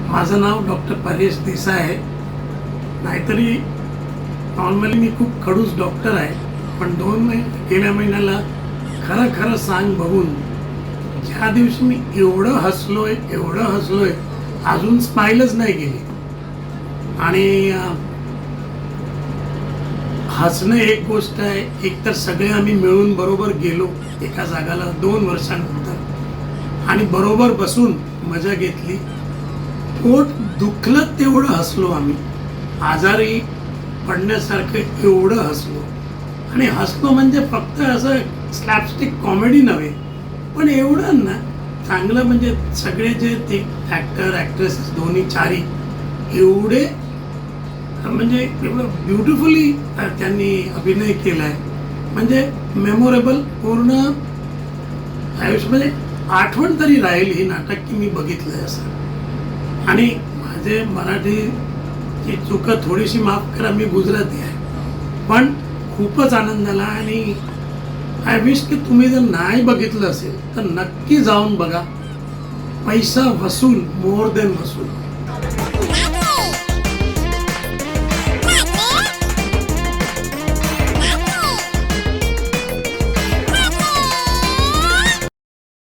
माझं नाव डॉक्टर परेश देसाई आहे. नाहीतरी नॉर्मली मी खूप खडूस डॉक्टर आहे, पण गेल्या महिन्याला खरं खरं सांग बघून ज्या दिवशी मी एवढं हसलोय अजून स्माईलच नाही गेली. आणि हसणं एक गोष्ट आहे, एकतर सगळे आम्ही मिळून बरोबर गेलो एका जागाला 2 वर्षांनंतर आणि बरोबर बसून मजा घेतली. पोट दुखलं तेवढं हसलो आम्ही, आजारी पडण्यासारखं एवढं हसलो. आणि हसलो म्हणजे फक्त असं स्लॅपस्टिक कॉमेडी नव्हे, पण एवढं ना चांगलं, म्हणजे सगळे जे ते ॲक्टर ॲक्ट्रेसेस दोन्ही चारी एवढे म्हणजे एवढं ब्युटिफुली त्यांनी अभिनय केला आहे, म्हणजे मेमोरेबल पूर्ण आयुष्यामध्ये आठवण तरी राहील ही नाटक की मी बघितलं आहे असं. आणि माझे मराठीची चुकं थोडीशी माफ करा, मी गुजराती आहे, पण खूपच आनंद झाला. आणि आय विश की तुम्ही जर नाही बघितलं असेल तर नक्की जाऊन बघा. पैसा वसूल, मोर देन वसूल.